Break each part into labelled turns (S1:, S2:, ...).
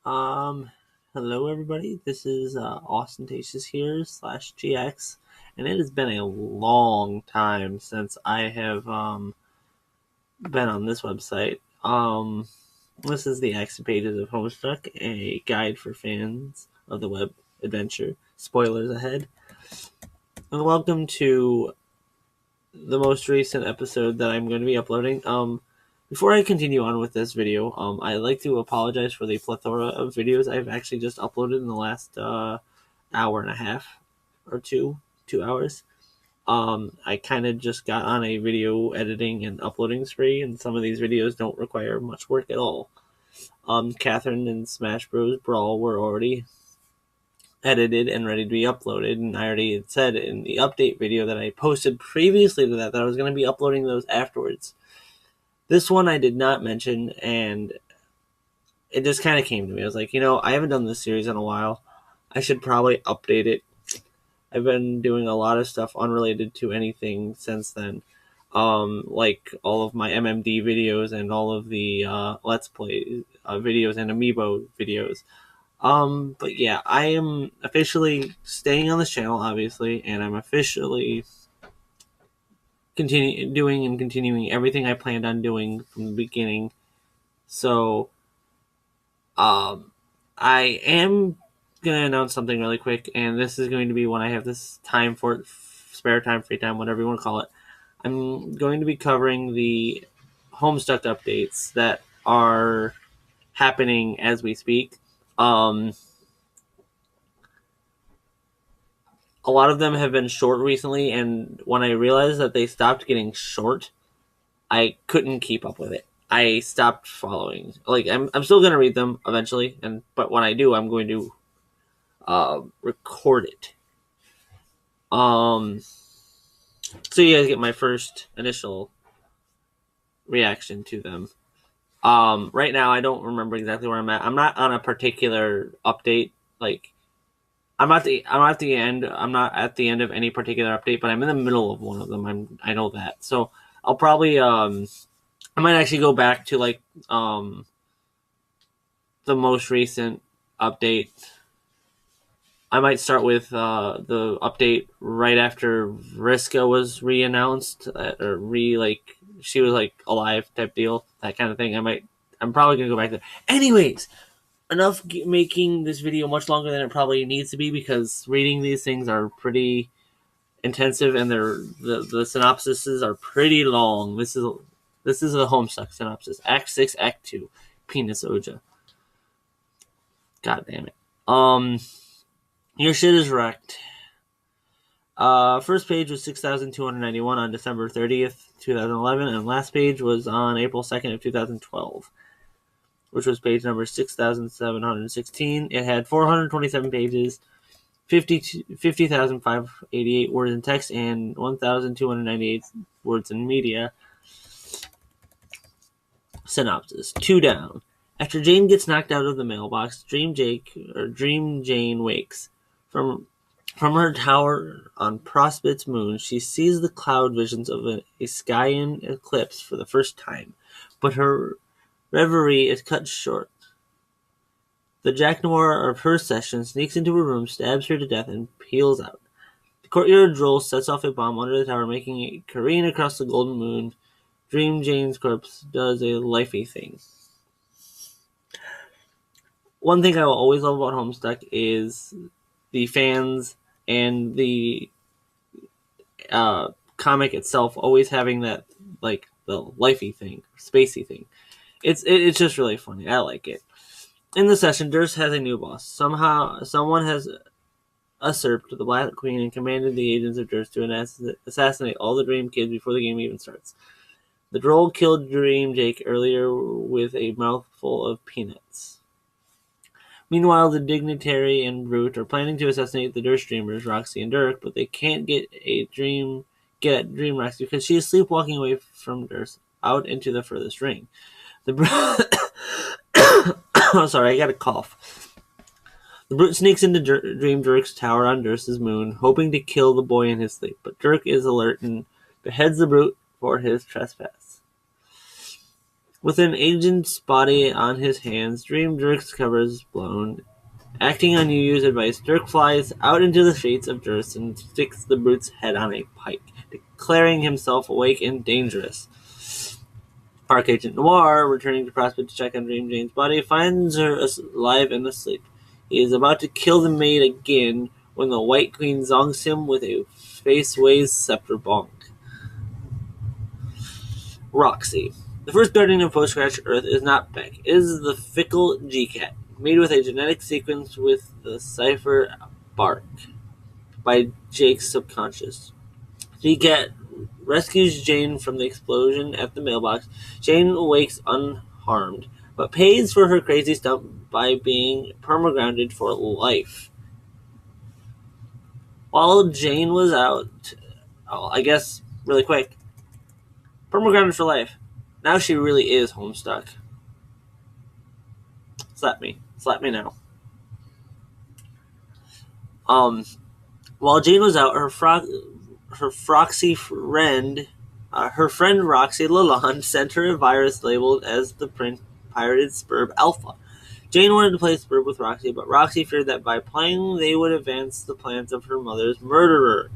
S1: Um, Hello everybody. This is Ostentatious here /GX, and it has been a long time since I have been on this website. This is the Action Pages of Homestuck, a guide for fans of the web adventure. Spoilers ahead. And welcome to the most recent episode that I'm going to be uploading. Before I continue on with this video, I'd like to apologize for the plethora of videos I've actually just uploaded in the last hour and a half or 2 hours. I kind of just got on a video editing and uploading spree, and some of these videos don't require much work at all. Catherine and Smash Bros. Brawl were already edited and ready to be uploaded, and I already had said in the update video that I posted previously to that I was going to be uploading those afterwards. This one I did not mention, and it just kind of came to me. I was like, I haven't done this series in a while. I should probably update it. I've been doing a lot of stuff unrelated to anything since then. Like all of my MMD videos and all of the Let's Play videos and Amiibo videos. But yeah, I am officially staying on this channel, obviously, and I'm officially continuing everything I planned on doing from the beginning. So, I am gonna announce something really quick, and this is going to be when I have this time for it, spare time, free time, whatever you want to call it. I'm going to be covering the Homestuck updates that are happening as we speak. A lot of them have been short recently, and when I realized that they stopped getting short, I couldn't keep up with it. I stopped following. Like I'm still gonna read them eventually, but when I do, I'm going to record it. So you guys get my first initial reaction to them. Right now I don't remember exactly where I'm at. I'm not on a particular update. Like I'm not at the end. I'm not at the end of any particular update, but I'm in the middle of one of them. I know that. So I'll probably I might actually go back to like the most recent update. I might start with the update right after Vriska was re-announced, or she was like alive type deal, that kind of thing. I'm probably gonna go back there. Anyways, enough making this video much longer than it probably needs to be, because reading these things are pretty intensive, and the synopsises are pretty long. This is the Homestuck synopsis. Act 6, Act 2, Penis Oja. God damn it. Your shit is wrecked. First page was 6,291 on December 30th, 2011, and last page was on April 2nd of 2012, which was page number 6,716. It had 427 pages, 50,588 words in text, and 1,298 words in media. Synopsis. 2 down. After Jane gets knocked out of the mailbox, Dream Jane wakes. From her tower on Prospect's moon, she sees the cloud visions of a Skyan eclipse for the first time, but her reverie is cut short. The Jack Noir of her session sneaks into her room, stabs her to death, and peels out. The courtyard droll sets off a bomb under the tower, making it careen across the golden moon. Dream Jane's corpse does a lifey thing. One thing I will always love about Homestuck is the fans and the comic itself always having that, like, the lifey thing, spacey thing. It's just really funny. I like it. In the session, Durst has a new boss. Someone has usurped the Black Queen and commanded the agents of Durst to assassinate all the Dream Kids before the game even starts. The droll killed Dream Jake earlier with a mouthful of peanuts. Meanwhile, the Dignitary and Brute are planning to assassinate the Durst Dreamers, Roxy and Dirk, but they can't get at Dream Roxy because she is sleepwalking away from Durst out into the furthest ring. Oh, sorry, I got a cough. The Brute sneaks into Dream Dirk's tower on Durst's moon, hoping to kill the boy in his sleep, but Dirk is alert and beheads the Brute for his trespass. With an agent's body on his hands, Dream Dirk's cover is blown. Acting on Yu Yu's advice, Dirk flies out into the streets of Durst and sticks the brute's head on a pike, declaring himself awake and dangerous. Park Agent Noir, returning to Prospect to check on Dream Jane's body, finds her alive and asleep. He is about to kill the maid again when the White Queen zonks him with a face-ways scepter bonk. Roxy. The first guardian of Post-Crash Earth is not Beck. It is the fickle G-Cat, made with a genetic sequence with the cipher Bark by Jake's subconscious. G-Cat rescues Jane from the explosion at the mailbox. Jane awakes unharmed, but pays for her crazy stunt by being permagrounded for life. While Jane was out, really quick, permagrounded for life. Now she really is Homestuck. Slap me now. While Jane was out, her friend Roxy Lalonde sent her a virus labeled as the pirated Spurb Alpha. Jane wanted to play Spurb with Roxy, but Roxy feared that by playing they would advance the plans of her mother's murderer.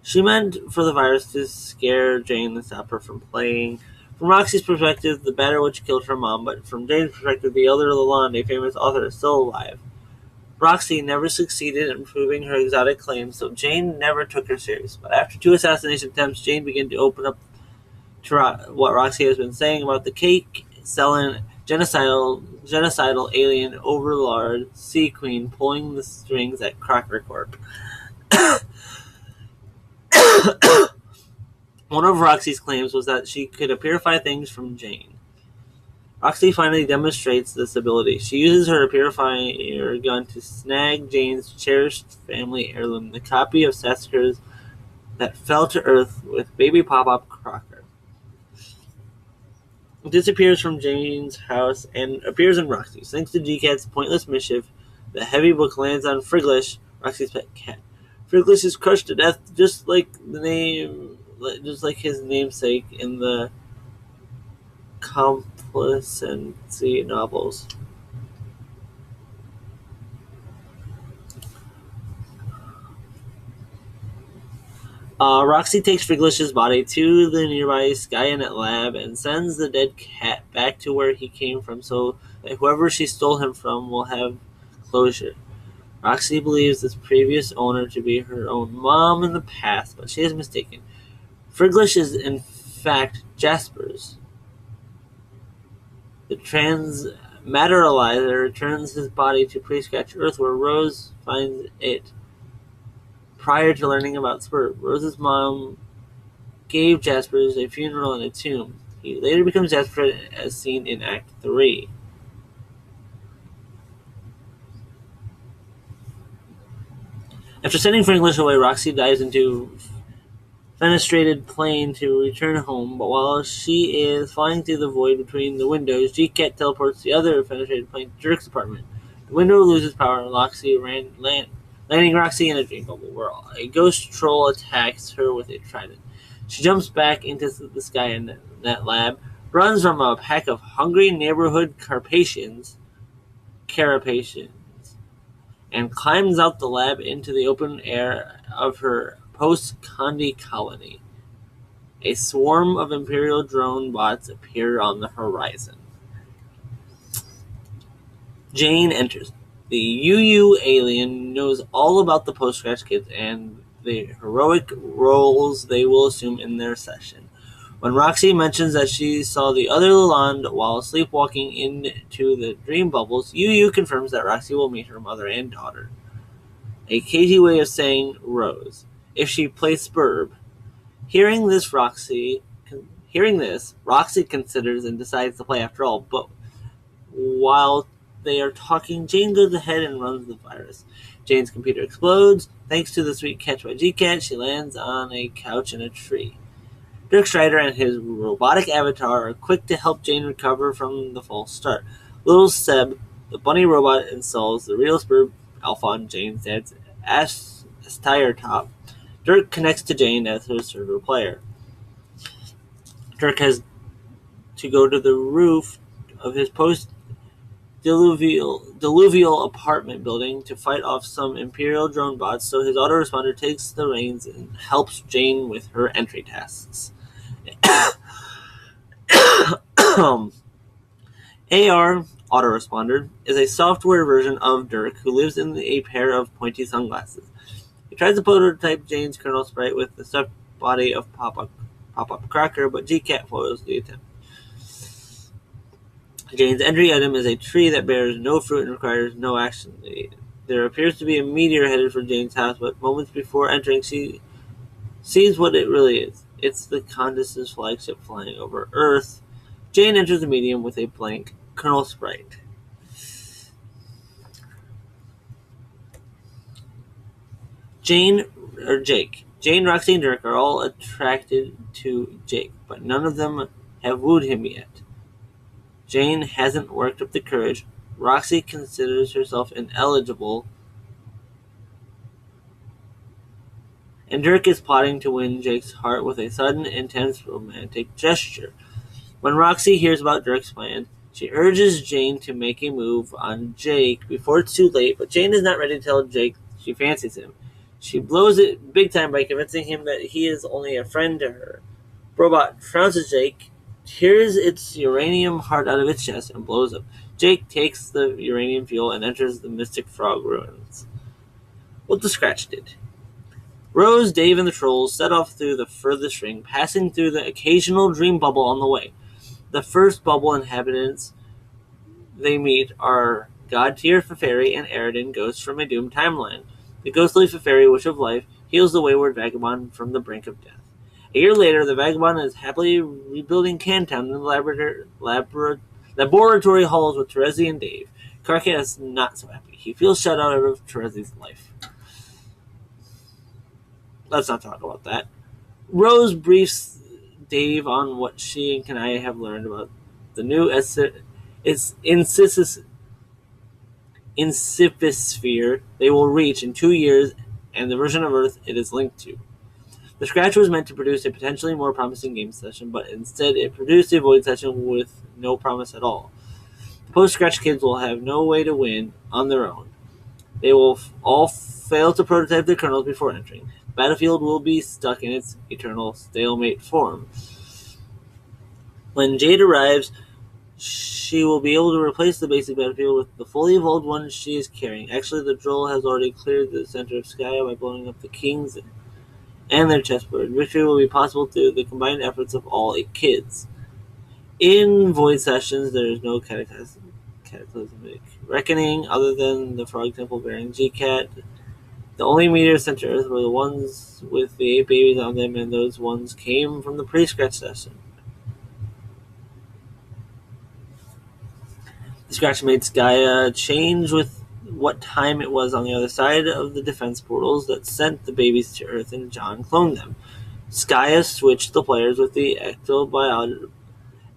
S1: She meant for the virus to scare Jane and stop her from playing. From Roxy's perspective, the Batter Witch killed her mom, but from Jane's perspective, the elder Lalonde, a famous author, is still alive. Roxy never succeeded in proving her exotic claims, so Jane never took her serious. But after 2 assassination attempts, Jane began to open up to what Roxy has been saying about the cake-selling, genocidal alien overlord Sea Queen pulling the strings at Crocker Corp. One of Roxy's claims was that she could purify things from Jane. Roxy finally demonstrates this ability. She uses her purifier gun to snag Jane's cherished family heirloom, the copy of Sasker's that fell to Earth with baby Pop-Up Crocker. It disappears from Jane's house and appears in Roxy's. Thanks to G-Cat's pointless mischief, the heavy book lands on Friglish, Roxy's pet cat. Friglish is crushed to death, just like his namesake in the Complacency novels. Roxy takes Friglish's body to the nearby Skynet lab and sends the dead cat back to where he came from so that whoever she stole him from will have closure. Roxy believes this previous owner to be her own mom in the past, but she is mistaken. Friglish is in fact Jasper's. The transmaterializer returns his body to Pre-Scratch Earth, where Rose finds it. Prior to learning about Spurb, Rose's mom gave Jaspers a funeral in a tomb. He later becomes Jasper as seen in Act 3. After sending Friglish away, Roxy dives into fenestrated plane to return home, but while she is flying through the void between the windows, G-Cat teleports the other fenestrated plane to Dirk's apartment. The window loses power and landing Roxy in a dream bubble, where a ghost troll attacks her with a trident. She jumps back into the Skynet lab, runs from a pack of hungry neighborhood carapacians, and climbs out the lab into the open air of her post-Condi colony. A swarm of Imperial drone bots appear on the horizon. Jane enters. The UU alien knows all about the Post-Scratch kids and the heroic roles they will assume in their session. When Roxy mentions that she saw the other Lalonde while sleepwalking into the dream bubbles, UU confirms that Roxy will meet her mother and daughter. A cagey way of saying Rose, if she plays Spurb. Hearing this, Roxy considers and decides to play after all, but while they are talking, Jane goes ahead and runs the virus. Jane's computer explodes. Thanks to the sweet catch by G-Cat, she lands on a couch in a tree. Dirk Strider and his robotic avatar are quick to help Jane recover from the false start. Little Seb, the bunny robot, installs the real Spurb Alpha on Jane's dad's tire top. Dirk connects to Jane as her server player. Dirk has to go to the roof of his post-diluvial apartment building to fight off some Imperial drone bots, so his autoresponder takes the reins and helps Jane with her entry tasks. AR Autoresponder is a software version of Dirk who lives in a pair of pointy sunglasses. He tries to prototype Jane's kernel sprite with the stuffed body of Pop-Up Cracker, but GCat foils the attempt. Jane's entry item is a tree that bears no fruit and requires no action. There appears to be a meteor headed for Jane's house, but moments before entering, she sees what it really is. It's the Condes's flagship flying over Earth. Jane enters the medium with a blank kernel sprite. Jane, Roxy, and Dirk are all attracted to Jake, but none of them have wooed him yet. Jane hasn't worked up the courage. Roxy considers herself ineligible, and Dirk is plotting to win Jake's heart with a sudden, intense romantic gesture. When Roxy hears about Dirk's plan, she urges Jane to make a move on Jake before it's too late, but Jane is not ready to tell Jake she fancies him. She blows it big time by convincing him that he is only a friend to her. Robot frowns at Jake, tears its uranium heart out of its chest, and blows up. Jake takes the uranium fuel and enters the Mystic Frog ruins. What the Scratch did. Rose, Dave, and the trolls set off through the furthest ring, passing through the occasional dream bubble on the way. The first bubble inhabitants they meet are God-tier Feferi and Aridin, ghosts from a doomed timeline. The ghostly Feferi, Wish of Life, heals the wayward vagabond from the brink of death. A year later, the vagabond is happily rebuilding Cantown in the laboratory halls with Terezi and Dave. Karkat is not so happy. He feels shut out of Terezi's life. Let's not talk about that. Rose briefs Dave on what she and Kanaya have learned about the new Incipisphere they will reach in 2 years and the version of Earth it is linked to. The Scratch was meant to produce a potentially more promising game session, but instead it produced a void session with no promise at all. The post-Scratch kids will have no way to win on their own. They will all fail to prototype their kernels before entering. The battlefield will be stuck in its eternal stalemate form. When Jade arrives, she will be able to replace the basic battlefield with the fully evolved one she is carrying. Actually, the troll has already cleared the center of Skya by blowing up the kings and their chessboard. Victory will be possible through the combined efforts of all 8 kids. In Void Sessions, there is no cataclysmic reckoning other than the Frog Temple bearing GCat. The only meteors sent to Earth were the ones with the 8 babies on them, and those ones came from the pre-Scratch session. The Scratch made Skya change with what time it was on the other side of the defense portals that sent the babies to Earth, and John cloned them. Skya switched the players with the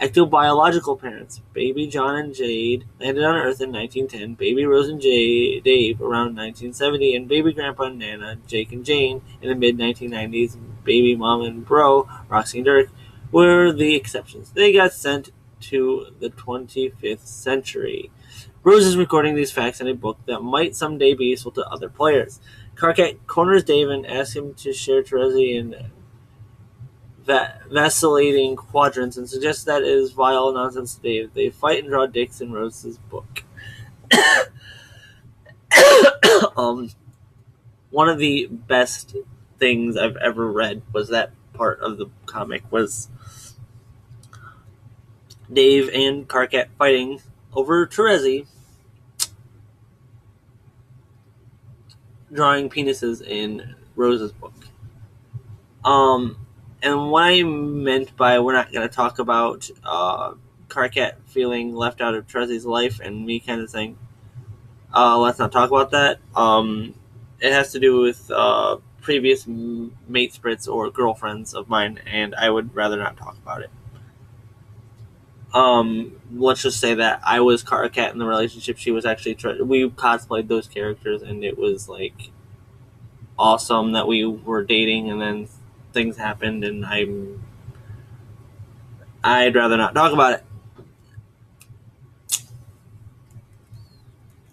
S1: ectobiological parents. Baby John and Jade landed on Earth in 1910, Baby Rose and Dave around 1970, and Baby Grandpa and Nana, Jake and Jane in the mid-1990s, Baby Mom and Bro, Roxy and Dirk, were the exceptions. They got sent to the 25th century. Rose is recording these facts in a book that might someday be useful to other players. Karkat corners Dave and asks him to share Terezi in vacillating quadrants and suggests that is vile nonsense to Dave. They fight and draw dicks in Rose's book. One of the best things I've ever read was that part of the comic was Dave and Karkat fighting over Terezi, drawing penises in Rose's book. And what I meant by we're not going to talk about Karkat feeling left out of Terezi's life and me kind of saying, let's not talk about that, it has to do with previous mate sprits or girlfriends of mine, and I would rather not talk about it. Let's just say that I was Karkat in the relationship. She was actually we cosplayed those characters, and it was like awesome that we were dating, and then things happened, and I'd rather not talk about it.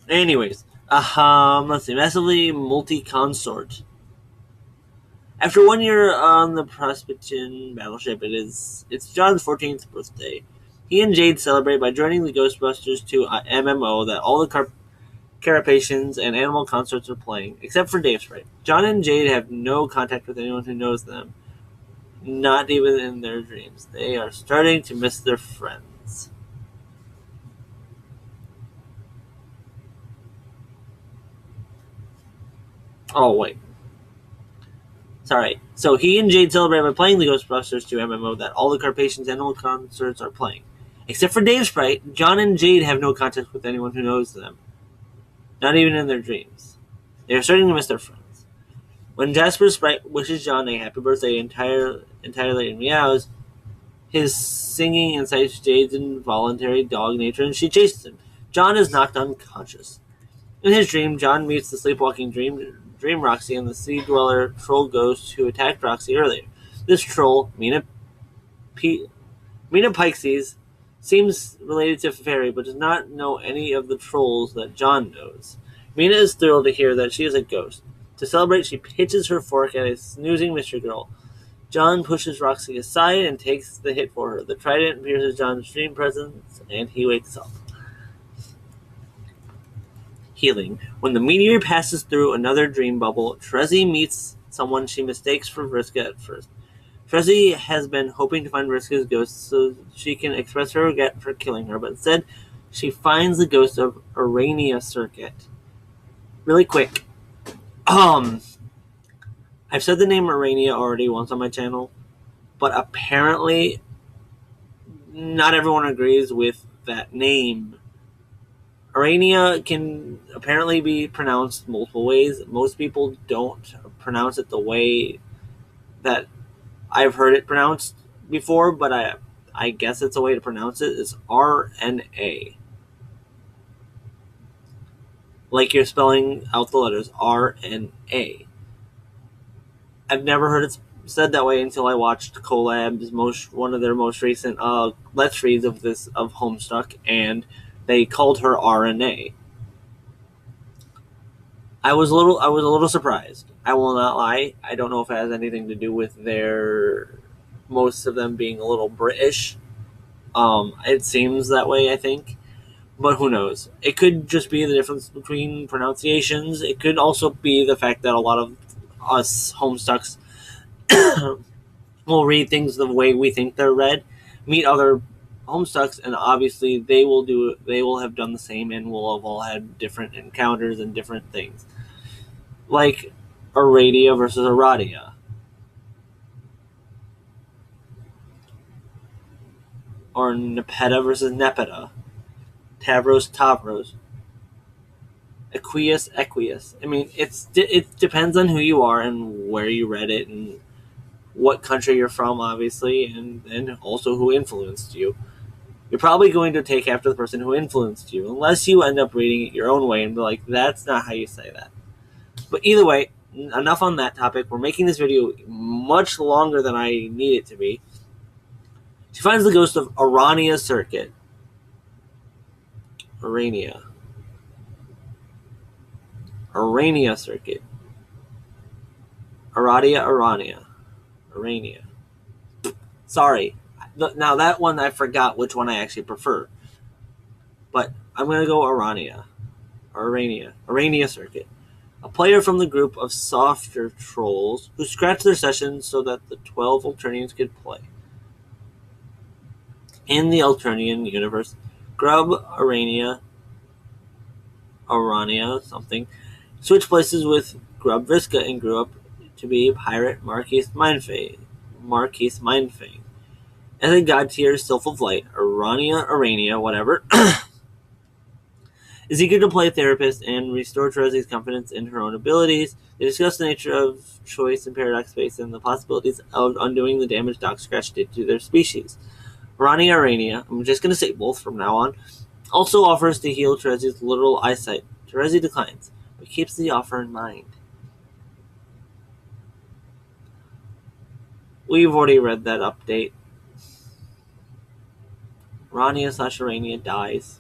S1: Anyways, let's see. Massively multi-consort. After 1 year on the Prospectin battleship, it's John's 14th birthday. He and Jade celebrate by joining the Ghostbusters 2 MMO that all the Carapacians and animal consorts are playing, except for Dave Sprite. John and Jade have no contact with anyone who knows them, not even in their dreams. They are starting to miss their friends. Oh, wait. Sorry. So he and Jade celebrate by playing the Ghostbusters 2 MMO that all the Carpathians animal concerts are playing. Except for Dave Sprite, John and Jade have no contact with anyone who knows them, not even in their dreams. They are starting to miss their friends. When Jasper Sprite wishes John a happy birthday entirely in meows, his singing incites Jade's involuntary dog nature and she chases him. John is knocked unconscious. In his dream, John meets the sleepwalking Dream Roxy and the Sea Dweller troll ghost who attacked Roxy earlier. This troll, Mina Pixies, seems related to Fairy, but does not know any of the trolls that John knows. Mina is thrilled to hear that she is a ghost. To celebrate, she pitches her fork at a snoozing mystery girl. John pushes Roxy aside and takes the hit for her. The trident pierces John's dream presence, and he wakes up. Healing. When the meteor passes through another dream bubble, Trezzy meets someone she mistakes for Vriska at first. Trezzy has been hoping to find Vriska's ghost so she can express her regret for killing her, but instead she finds the ghost of Urania Circuit. Really quick. I've said the name Urania already once on my channel, but apparently not everyone agrees with that name. Urania can apparently be pronounced multiple ways. Most people don't pronounce it the way that I've heard it pronounced before, but I guess it's a way to pronounce it. It's RNA. Like you're spelling out the letters RNA. I've never heard it said that way until I watched Collab's one of their most recent Let's Reads of Homestuck, and they called her RNA. I was a little surprised. I will not lie. I don't know if it has anything to do with most of them being a little British. It seems that way, I think. But who knows? It could just be the difference between pronunciations. It could also be the fact that a lot of us Homestucks will read things the way we think they're read, meet other Homestucks, and obviously they will have done the same and will have all had different encounters and different things. Like Aradia versus Aradia. Or Nepeta versus Nepeta. Tavros. Equius. I mean, it depends on who you are and where you read it and what country you're from, obviously, and also who influenced you. You're probably going to take after the person who influenced you, unless you end up reading it your own way and be like, that's not how you say that. But either way, enough on that topic. We're making this video much longer than I need it to be. She finds the ghost of Urania Circuit. Urania Circuit. Urania. Sorry. Now that one I forgot which one I actually prefer. But I'm going to go Urania Circuit. A player from the group of softer trolls who scratched their sessions so that the 12 Alternians could play. In the Alternian universe, Grub Urania something switched places with Grub Vriska and grew up to be pirate Marquise Mindfang. As a god tier Sylph of Light, Urania, whatever, is eager to play therapist and restore Trezzy's confidence in her own abilities. They discuss the nature of choice in paradox space and the possibilities of undoing the damage Doc Scratch did to their species. Urania, I'm just going to say both from now on, also offers to heal Trezzy's literal eyesight. Trezzy declines, but keeps the offer in mind. We've already read that update. Rania/Arania dies.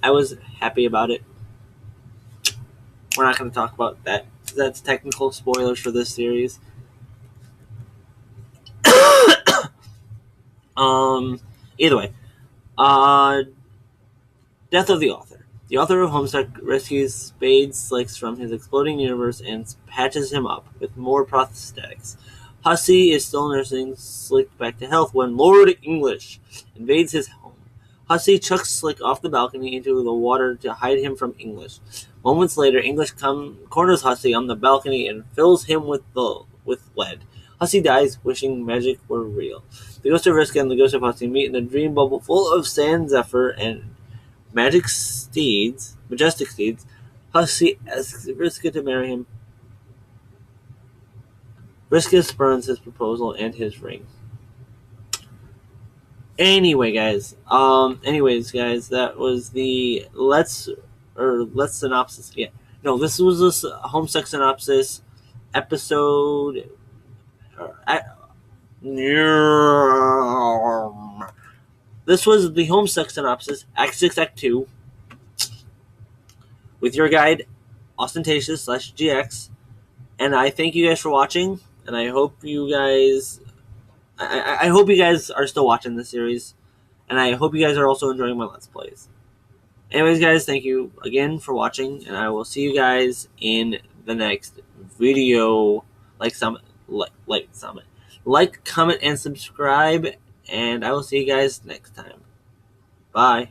S1: I was happy about it. We're not going to talk about that. That's technical spoilers for this series. Either way, death of the author. The author of Homestuck rescues Spade Slicks from his exploding universe and patches him up with more prosthetics. Hussey is still nursing Slick back to health when Lord English invades his home. Hussey chucks Slick off the balcony into the water to hide him from English. Moments later, English corners Hussey on the balcony and fills him with lead. Hussey dies, wishing magic were real. The ghost of Riska and the ghost of Hussey meet in a dream bubble full of sand zephyr and majestic steeds. Hussey asks Riska to marry him. Riska spurns his proposal and his ring. Anyways, guys, that was the Let's Synopsis. Yeah. No, this was this Homestuck Synopsis episode. This was the Homestuck Synopsis, Act 6, Act 2, with your guide, Ostentatious/GX. And I thank you guys for watching, and I hope you guys... I hope you guys are still watching this series, and I hope you guys are also enjoying my Let's Plays. Anyways, guys, thank you again for watching, and I will see you guys in the next video. Like, comment, and subscribe, and I will see you guys next time. Bye.